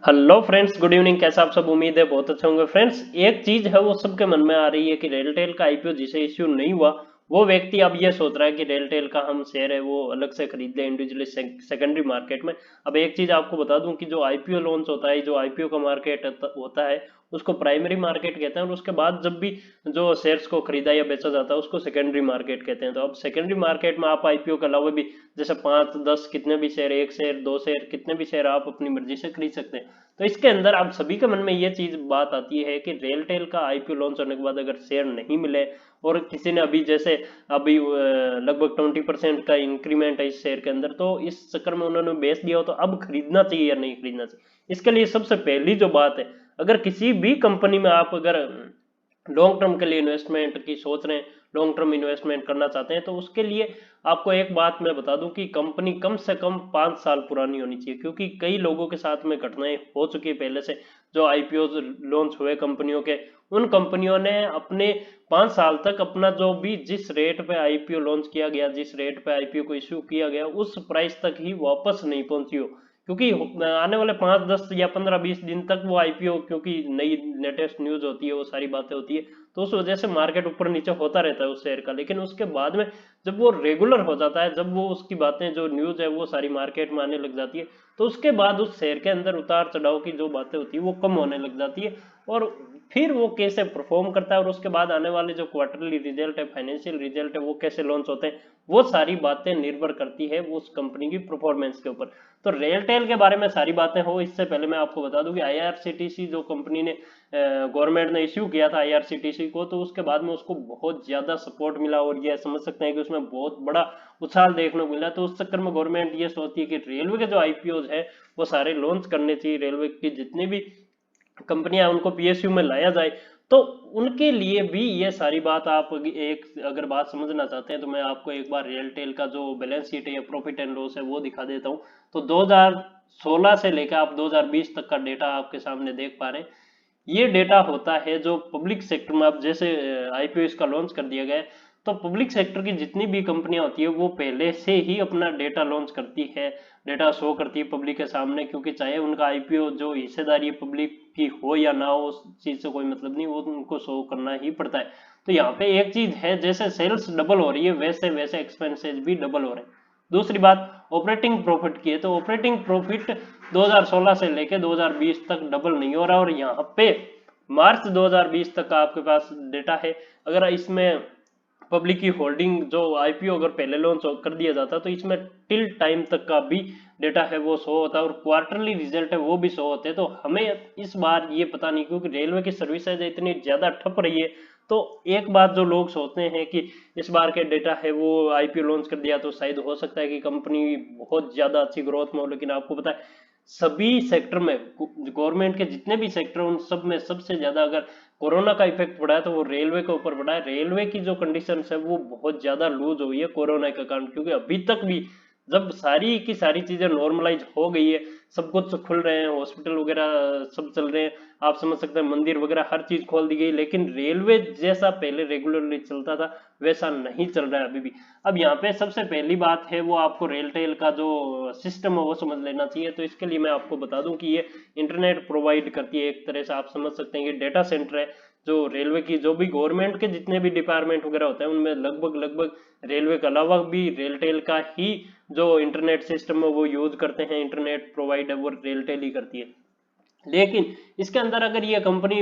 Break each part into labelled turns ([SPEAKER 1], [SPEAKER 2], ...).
[SPEAKER 1] Hello friends, good evening. कैसा आप सब? उम्मीद है बहुत अच्छे होंगे। फ्रेंड्स, एक चीज है वो सबके मन में आ रही है कि रेलटेल का आईपीओ जिसे इश्यू नहीं हुआ वो व्यक्ति अब ये सोच रहा है कि रेलटेल का हम शेयर है वो अलग से खरीद लें इंडिविजुअली सेकेंडरी मार्केट में। अब एक चीज आपको बता दूं कि जो आईपीओ लॉन्च होता है, जो आईपीओ का मार्केट होता है उसको प्राइमरी मार्केट कहते हैं, और उसके बाद जब भी जो शेयर्स को खरीदा या बेचा जाता है उसको सेकेंडरी मार्केट कहते हैं। तो अब सेकेंडरी मार्केट में आप आईपीओ के अलावा भी जैसे 5 10 कितने भी शेयर, 1 शेयर 2 शेयर, कितने भी शेयर आप अपनी मर्जी से खरीद सकते हैं। तो इसके अंदर आप सभी के मन में ये चीज बात आती है कि रेलटेल का आईपीओ लॉन्च होने के बाद अगर शेयर नहीं मिले और किसी ने अभी जैसे अभी लगभग 20% का इंक्रीमेंट है इस शेयर के अंदर, तो इस चक्कर में उन्होंने बेच दिया हो, तो अब खरीदना चाहिए या नहीं खरीदना चाहिए। इसके लिए सबसे पहली जो बात है, अगर किसी भी कंपनी में आप अगर लॉन्ग टर्म के लिए इन्वेस्टमेंट की सोच रहे हैं, लॉन्ग टर्म इन्वेस्टमेंट करना चाहते हैं, तो उसके लिए आपको एक बात मैं बता दूं कि कंपनी कम से कम 5 साल पुरानी होनी चाहिए, क्योंकि कई लोगों के साथ में घटनाएं हो चुकी है पहले से। जो आईपीओ लॉन्च हुए कंपनियों के, उन कंपनियों ने अपने 5 साल तक अपना जो भी जिस रेट पे आईपीओ लॉन्च किया गया, जिस रेट पे आईपीओ को इश्यू किया गया, उस प्राइस तक ही वापस नहीं पहुंची हो। क्योंकि आने वाले 5 10 या 15 20 दिन तक वो आईपीओ, क्योंकि नई लेटेस्ट न्यूज होती है, वो सारी बातें होती है, तो उस वजह से मार्केट ऊपर नीचे होता रहता है उस शेयर का। लेकिन उसके बाद में जब वो रेगुलर हो जाता है, जब वो उसकी बातें जो न्यूज है वो सारी मार्केट में आने लग जाती है, तो उसके बाद उस शेयर के अंदर उतार चढ़ाव की जो बातें होती है वो कम होने लग जाती है। और फिर वो कैसे परफॉर्म करता है और उसके बाद आने वाले जो क्वार्टरली रिजल्ट है, फाइनेंशियल रिजल्ट है, वो कैसे लॉन्च होते हैं, वो सारी बातें निर्भर करती है उस कंपनी की परफॉर्मेंस के ऊपर। तो रेलटेल के बारे में सारी बातें हो, इससे पहले मैं आपको बता दूं कि आईआरसीटीसी जो कंपनी ने गवर्नमेंट ने इश्यू किया था आईआरसीटीसी को, तो उसके बाद में उसको बहुत ज्यादा सपोर्ट मिला और ये समझ सकते हैं कि उसमें बहुत बड़ा उछाल देखने को मिला। तो उस चक्कर में गवर्नमेंट ये सोचती है कि रेलवे के जो आईपीओ है वो सारे लॉन्च करने चाहिए, रेलवे की जितनी भी कंपनियां उनको पीएसयू में लाया जाए। तो उनके लिए भी ये सारी बात, आप एक अगर बात समझना चाहते हैं तो मैं आपको एक बार रेलटेल का जो बैलेंस शीट है या प्रॉफिट एंड लॉस है वो दिखा देता हूँ। तो 2016 से लेकर आप 2020 तक का डेटा आपके सामने देख पा रहे हैं। ये डेटा होता है जो पब्लिक सेक्टर में, अब जैसे आईपीओ इसका लॉन्च कर दिया गया है, तो पब्लिक सेक्टर की जितनी भी कंपनियां होती है वो पहले से ही अपना डेटा लॉन्च करती है, डेटा शो करती है पब्लिक के सामने, क्योंकि चाहे उनका आईपीओ जो हिस्सेदारी पब्लिक की हो या ना हो, उस चीज से कोई मतलब नहीं, वो उनको शो करना ही पड़ता है। तो यहाँ पे एक चीज है, जैसे सेल्स डबल हो रही है वैसे वैसे एक्सपेंसेस भी डबल हो रहे हैं। दूसरी बात ऑपरेटिंग प्रॉफिट की है, तो ऑपरेटिंग प्रॉफिट 2016 से लेके 2020 तक डबल नहीं हो रहा, और यहाँ पे मार्च 2020 तक का आपके पास डेटा है। अगर इसमें पब्लिक की होल्डिंग जो आईपीओ अगर पहले लॉन्च कर दिया जाता तो इसमें टिल टाइम तक का भी डेटा है वो शो होता है, और क्वार्टरली रिजल्ट है वो भी शो होते हैं। तो हमें इस बार ये पता नहीं, क्योंकि रेलवे की सर्विसेज इतनी ज्यादा ठप रही है। तो एक बात जो लोग सोचते हैं कि इस बार के डेटा है वो आईपीओ लॉन्च कर दिया तो शायद हो सकता है कि कंपनी बहुत ज्यादा अच्छी ग्रोथ में हो, लेकिन आपको पता है सभी सेक्टर में, गवर्नमेंट के जितने भी सेक्टर उन सब में सबसे ज्यादा अगर कोरोना का इफेक्ट पड़ा है तो वो रेलवे के ऊपर पड़ा है। रेलवे की जो कंडीशन है वो बहुत ज्यादा लूज हुई है कोरोना के कारण, क्योंकि अभी तक भी जब सारी की सारी चीजें नॉर्मलाइज हो गई है, सब कुछ खुल रहे हैं, हॉस्पिटल वगैरह सब चल रहे हैं, आप समझ सकते हैं मंदिर वगैरह हर चीज खोल दी गई, लेकिन रेलवे जैसा पहले रेगुलरली चलता था वैसा नहीं चल रहा है अभी भी। अब यहाँ पे सबसे पहली बात है वो आपको रेलटेल का जो सिस्टम है वो समझ लेना चाहिए। तो इसके लिए मैं आपको बता दूं कि ये इंटरनेट प्रोवाइड करती है, एक तरह से आप समझ सकते हैं कि डेटा सेंटर है। जो रेलवे की जो भी गवर्नमेंट के जितने भी डिपार्टमेंट वगैरह होते हैं उनमें लगभग लगभग रेलवे के अलावा भी रेलटेल का ही जो इंटरनेट सिस्टम है वो यूज करते हैं, इंटरनेट प्रोवाइड है वो रेलटेल ही करती है। लेकिन इसके अंदर अगर ये कंपनी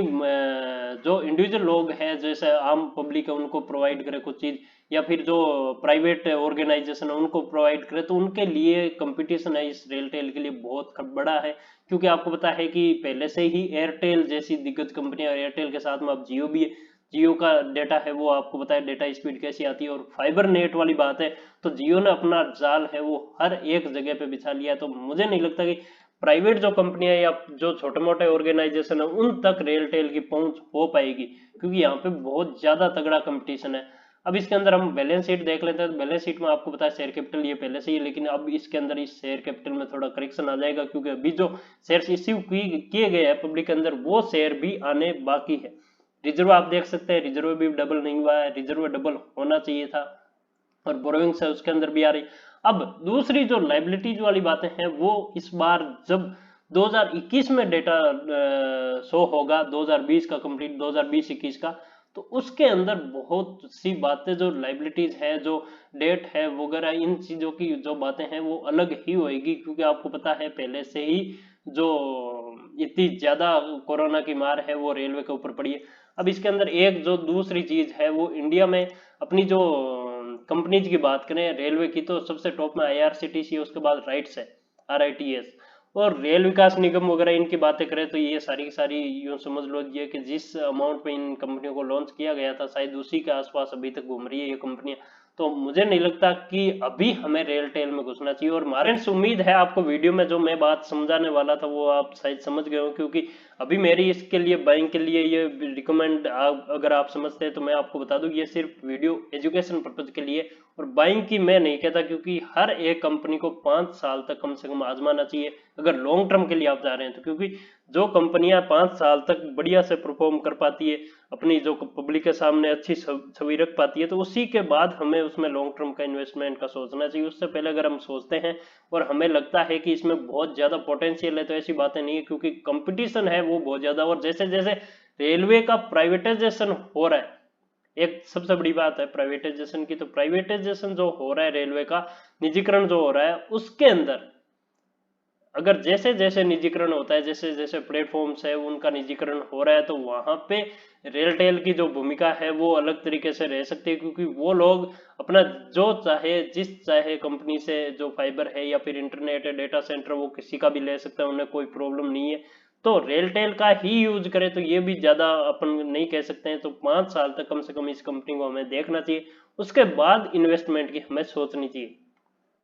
[SPEAKER 1] जो इंडिविजुअल लोग हैं, जैसे आम पब्लिक है, उनको प्रोवाइड करे कुछ चीज, या फिर जो प्राइवेट ऑर्गेनाइजेशन है उनको प्रोवाइड करे, तो उनके लिए कंपटीशन है इस रेलटेल के लिए बहुत बड़ा है। क्योंकि आपको पता है कि पहले से ही एयरटेल जैसी दिग्गज कंपनियां, एयरटेल के साथ में अब जियो भी है, जियो का डेटा है वो आपको पता है डेटा स्पीड कैसी आती है, और फाइबर नेट वाली बात है तो जियो ने अपना जाल है वो हर एक जगह पे बिछा लिया है। तो मुझे नहीं लगता कि प्राइवेट जो कंपनियां या जो छोटे मोटे ऑर्गेनाइजेशन है उन तक रेलटेल की पहुंच हो पाएगी, क्योंकि यहाँ पे बहुत ज्यादा तगड़ा कंपटीशन है। अब इसके अंदर हम बैलेंस शीट देख लेते हैं, तो बैलेंस शीट में आपको पता है शेयर कैपिटल ये पहले से ही है, लेकिन अब इसके अंदर इस शेयर कैपिटल में थोड़ा करेक्शन आ जाएगा, क्योंकि अभी जो शेयर इश्यू किए गए हैं पब्लिक के अंदर वो शेयर भी आने बाकी है। रिजर्व आप देख सकते हैं, रिजर्व भी डबल नहीं हुआ है, रिजर्व डबल होना चाहिए था, और बोरोइंग्स है उसके अंदर भी आ रही। अब दूसरी जो लाइबिलिटीज वाली बातें हैं वो इस बार जब 2021 में डेटा शो होगा, 2020 का कंप्लीट 2020-21 का, तो उसके अंदर बहुत सी बातें जो लाइबिलिटीज है, जो डेट है वगैरह, इन चीजों की जो बातें हैं वो अलग ही होएगी, क्योंकि आपको पता है पहले से ही जो इतनी ज्यादा कोरोना की मार है वो रेलवे के ऊपर पड़ी है। अब इसके अंदर एक जो दूसरी चीज है वो इंडिया में अपनी जो कंपनीज की बात करें रेलवे की, तो सबसे टॉप में IRCTC है, उसके बाद राइट्स है RITS, और रेल विकास निगम वगैरह इनकी बातें करें तो ये सारी की सारी यूं समझ लो ये कि जिस अमाउंट पे इन कंपनियों को लॉन्च किया गया था शायद उसी के आसपास अभी तक घूम रही है ये कंपनियां। तो मुझे नहीं लगता कि अभी हमें रेलटेल में घुसना चाहिए। और मारे उम्मीद है आपको वीडियो में जो मैं बात समझाने वाला था वो आप शायद समझ गए हो, क्योंकि अभी मेरी इसके लिए बाइंग के लिए ये रिकमेंड अगर आप समझते हैं तो मैं आपको बता दूं ये सिर्फ वीडियो एजुकेशन पर्पज के लिए, और बाइंग की मैं नहीं कहता, क्योंकि हर एक कंपनी को 5 साल तक कम से कम आजमाना चाहिए अगर लॉन्ग टर्म के लिए आप जा रहे हैं तो। क्योंकि जो कंपनियां 5 साल तक बढ़िया से परफॉर्म कर पाती है, अपनी जो पब्लिक के सामने अच्छी छवि रख पाती है, तो उसी के बाद हमें उसमें लॉन्ग टर्म का इन्वेस्टमेंट का सोचना चाहिए। उससे पहले अगर हम सोचते हैं और हमें लगता है कि इसमें बहुत ज्यादा पोटेंशियल है तो ऐसी बातें नहीं है, क्योंकि कंपटीशन है वो बहुत ज्यादा। और जैसे जैसे रेलवे का प्राइवेटाइजेशन हो रहा है, एक सबसे बड़ी बात है प्राइवेटाइजेशन की, तो प्राइवेटाइजेशन जो हो रहा है रेलवे का, निजीकरण जो हो रहा है, उसके अंदर अगर जैसे जैसे निजीकरण होता है, जैसे जैसे प्लेटफॉर्म्स है उनका निजीकरण हो रहा है, तो वहां पे रेलटेल की जो भूमिका है वो अलग तरीके से रह सकती है, क्योंकि वो लोग अपना जो चाहे जिस चाहे कंपनी से जो फाइबर है या फिर इंटरनेट है, डेटा सेंटर, वो किसी का भी ले सकते हैं, उन्हें कोई प्रॉब्लम नहीं है। तो रेलटेल का ही यूज करें तो ये भी ज्यादा अपन नहीं कह सकते हैं। तो 5 साल तक कम से कम इस कंपनी को हमें देखना चाहिए, उसके बाद इन्वेस्टमेंट की हमें सोचनी चाहिए।